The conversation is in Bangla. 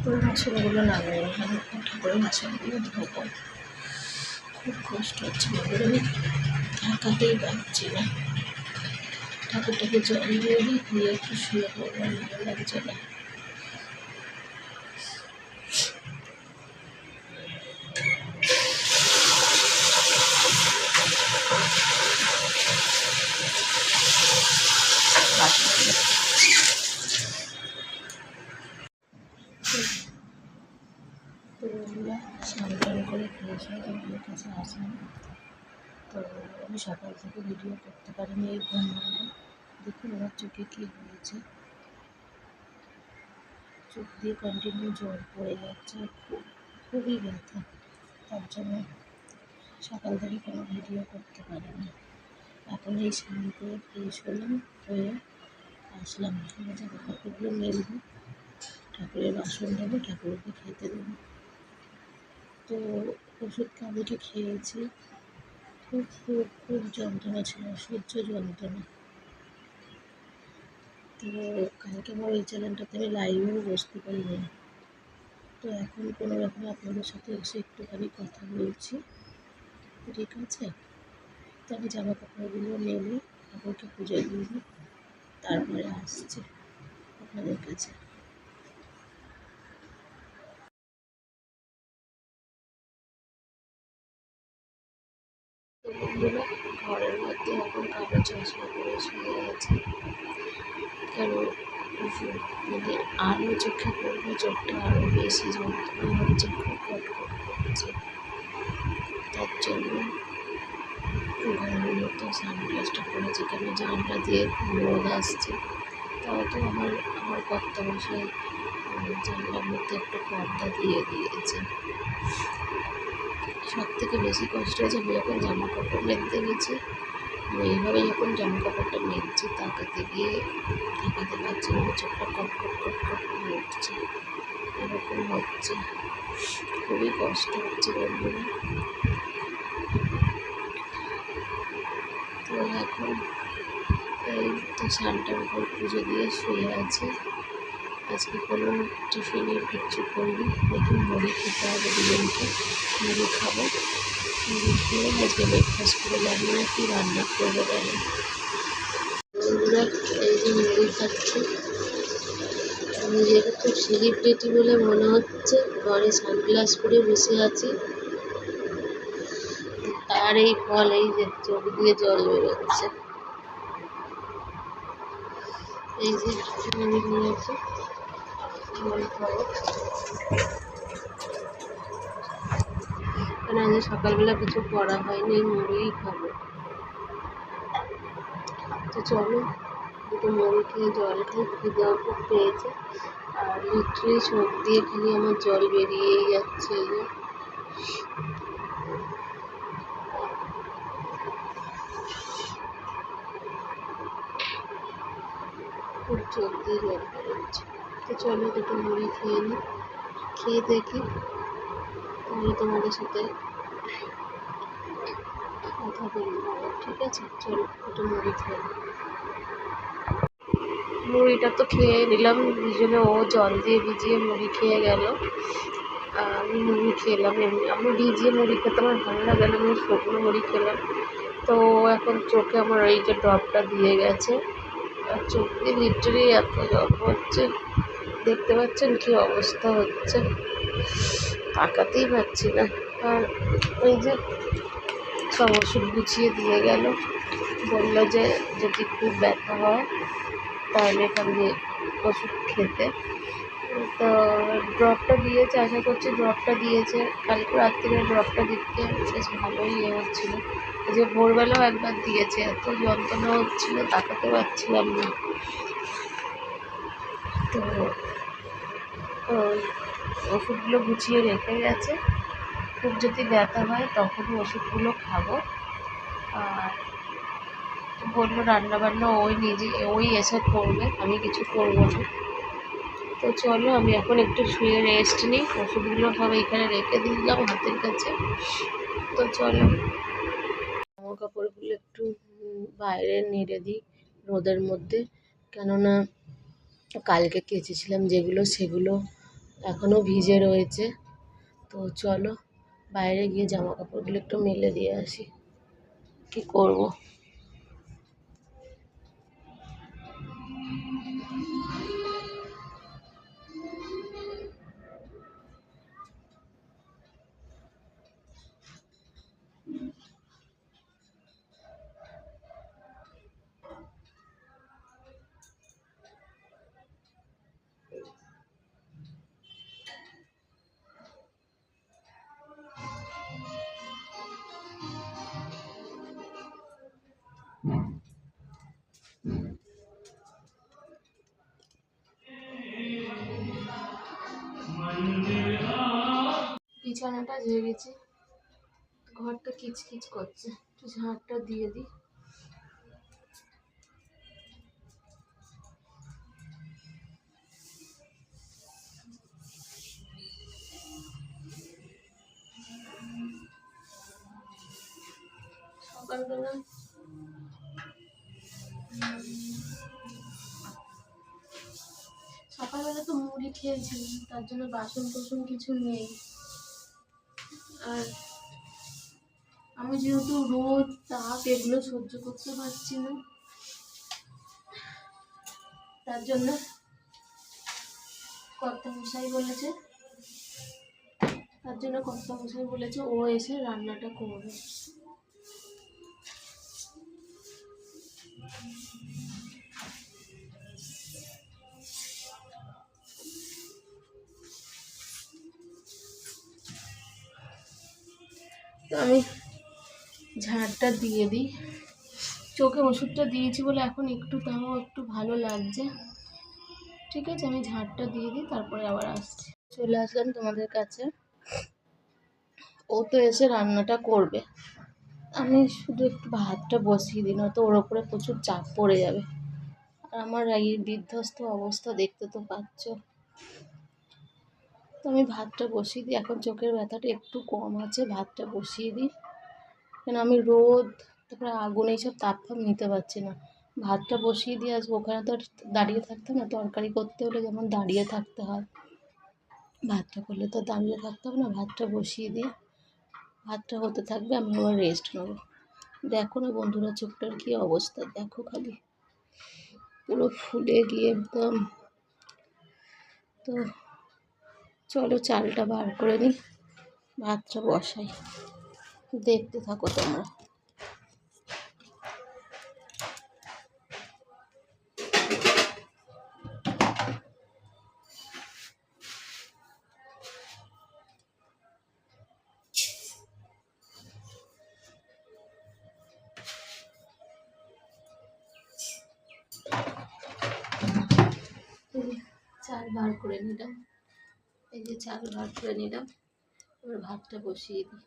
ঠাকুরের বাসনগুলো নামিয়ে নিলাম। ঠাকুরের বাসনগুলো ধোবো, খুব কষ্ট হচ্ছে, মনে আমি ঢাকাতেই পারছি না। ঠাকুরটাকে জল দিয়ে দিই, দিয়ে একটু শুয়ে পড়বো, ভালো লাগছে না। তো বন্ধুরা, স্নান টান করে ফ্রেশ হয়ে তোমাদের কাছে আসলাম। তো আমি সকাল থেকে ভিডিও করতে পারিনি, এই ঘুম ভাঙলো। দেখুন আমার চোখে কী হয়েছে, চোখ দিয়ে কন্টিনিউ জল পড়ে যাচ্ছে, খুবই ব্যথা। তার জন্য সকাল থেকে কোনো ভিডিও করতে পারিনি। এখন এই স্নান করে ফ্রেশ হলাম, হয়ে আসলাম। জামা কাপড়গুলো মেলবো, ঠাকুরের বাসন দেবো, ঠাকুরকে খেতে দেবো। তো ওষুধ কালকে খেয়েছি, খুব খুব খুব যন্ত্রণা ছিল, সহ্য যন্ত্রণা। তো কালকে আমার এই চ্যানেলটাতে আমি লাইভেও বসতে পারিনি। তো এখন কোনো রকমে আপনাদের সাথে এসে একটুখানি কথা বলছি, ঠিক আছে? তো আমি জামা কাপড়গুলো নেবো, ঠাকুরকে পুজো দিব, তারপরে আসছি আপনাদের কাছে। তো বন্ধুরা, ঘরের মধ্যে এখন কালো চশমা করে শুয়ে আছে, কারণ মানে আলো চোখে পড়বে, চোখটা আরও বেশি যন্ত্রণা হচ্ছে, খুব কটকট করছে। তার জন্য ঘরের মধ্যে সানগ্লাসটা পরেছি, কেন জানলা দিয়ে রোদ আসছে। তাও তো আমার কর্তামশাই জানলার মধ্যে একটা পর্দা দিয়ে দিয়েছে। সব থেকে বেশি কষ্ট হয়েছে, আমি যখন জামা কাপড় মেলতে গেছি, এইভাবে যখন জামা কাপড়টা মেলছি, তাকাতে গিয়ে তাকাতে পারছি না, চোখটা কটকট কটকট করে উঠছে, এরকম হচ্ছে, খুবই কষ্ট হচ্ছে বন্ধুরা। তো এখন এই তো স্নানটার উপর পুজো দিয়ে শুয়ে আছে। আজকে কোনো টিফিনের কিচ্ছু করিনি, দেখি মুড়ি খেতে হবে, দুজনকে মুড়ি খাবো, মুড়ি খেয়ে আজকে ব্রেকফাস্ট করে জানি না কি রান্না করবো জানি। বন্ধুরা, এই যে মুড়ি খাচ্ছি, নিজেকে খুব সেলিব্রিটি বলে মনে হচ্ছে, ঘরে সানগ্লাস পরে বসে আছি, আর এই ফল, এই যে চোখ দিয়ে জল বেরোচ্ছে। এই যে মুড়ি নিয়েছি, মুড়ি খাবো, কারণ আজ সকালবেলা কিছু করা হয়নি, মুড়িই খাবো। তো চলো দুটো মুড়ি খেয়ে জল খাই, খিদেও খুব পেয়েছে, আর লিটারি চোখ দিয়ে খালি আমার জল বেরিয়েই যাচ্ছে। এই যে খুব চোখ দিয়ে জল বেরোচ্ছে। তো চলো দুটো মুড়ি খেয়ে নিই, খেয়ে দেখি, তাহলে তোমাদের সাথে কথা বলবো, ঠিক আছে? চলো দুটো মুড়ি খেয়ে নিই। মুড়িটা তো খেয়ে নিলাম দুজনে, ও জল দিয়ে ভিজিয়ে মুড়ি খেয়ে গেল, আমি মুড়ি খেলাম এমনি। আমি ভিজিয়ে মুড়ি খেতে আমার ভালো লাগে না, আমি শুকনো মুড়ি খেলাম। তো এখন চোখে আমার এই যে ড্রপটা দিয়ে গেছে, আর চোখ দিয়ে লিটারি এত জল হচ্ছে, দেখতে পাচ্ছেন কি অবস্থা হচ্ছে, তাকাতেই পারছি না। আর ওই যে সব ওষুধ গুছিয়ে দিয়ে গেল, বললো যে যদি খুব ব্যথা হয় তাহলে এখান দিয়ে ওষুধ খেতে। তো ড্রপটা দিয়েছে, আশা করছি ড্রপটা দিয়েছে। কালকে রাত্রিরে ড্রপটা দিতে বেশ ভালোই ইয়ে হচ্ছিলো। যে ভোরবেলাও একবার দিয়েছে, এত যন্ত্রণা হচ্ছিলো তাকাতে পারছিলাম না। তো ওই ওষুধগুলো গুছিয়ে রেখে গেছে, খুব যদি ব্যথা হয় তখনই ওষুধগুলো খাবো। আর বললো রান্নাবান্না ওই এসে করবে, আমি কিছু করবো না। তো চলো আমি এখন একটু শুয়ে রেস্ট নিই, ওষুধগুলো সব এখানে রেখে দিলাম হাতের কাছে। তো চলো জামা কাপড়গুলো একটু বাইরে নেড়ে দিই রোদের মধ্যে, কেননা কালকে কেচেছিলাম যেগুলো সেগুলো এখনও ভিজে রয়েছে। তো চলো বাইরে গিয়ে জামা কাপড়গুলো একটু মেলে দিয়ে আসি, কি করব। বিছানাটা ঝেড়েছি, ঘরটা কিচকিচ করছে, একটু ঝাঁটটা দিয়ে দিই। সকালবেলা সকালবেলা তো মুড়ি খেয়েছিলাম, তার জন্য বাসন টাসন কিছু নেই। আর আমি যেহেতু রোদ তাপ এগুলো সহ্য করতে পারছি না, তার জন্য কর্তামশাই বলেছে ও এসে রান্নাটা করবে। তো আমি ঝাঁটটা দিয়ে দিই, চোখে ওষুধটা দিয়েছি বলে এখন একটু ভালো লাগছে। ঠিক আছে, আমি ঝাঁটটা দিয়ে দিই, তারপরে আবার আসছি। চলে আসলাম তোমাদের কাছে। ও তো এসে রান্নাটা করবে, আমি শুধু একটু ভাতটা বসিয়ে দিই, না তো ওর ওপরে প্রচুর চাপ পড়ে যাবে। আর আমার এই বিধ্বস্ত অবস্থা দেখতে তো পাচ্ছ। তো আমি ভাতটা বসিয়ে দিই, এখন চোখের ব্যথাটা একটু কম আছে, ভাতটা বসিয়ে দিই। কেন আমি রোদ তারপরে আগুন এইসব তাপ ফাপ নিতে পারছি না। ভাতটা বসিয়ে দিয়ে আসবো, ওখানে তো আর দাঁড়িয়ে থাকতে না, তরকারি করতে হলে যেমন দাঁড়িয়ে থাকতে হয়, ভাতটা করলে তো দাঁড়িয়ে থাকতে হবে না। ভাতটা বসিয়ে দিয়ে ভাতটা হতে থাকবে, আমি আবার রেস্ট নেবো। দেখো না বন্ধুরা চোখটার কী অবস্থা, দেখো খালি পুরো ফুলে গিয়ে একদম। তো চলো চালটা বার করে নিই, ভাতটা বসাই, দেখতে থাকো তোমরা। চাল বার করে নিলাম, এই যে চাল বার করে নিলাম, এবার ভাতটা বসিয়ে দিই।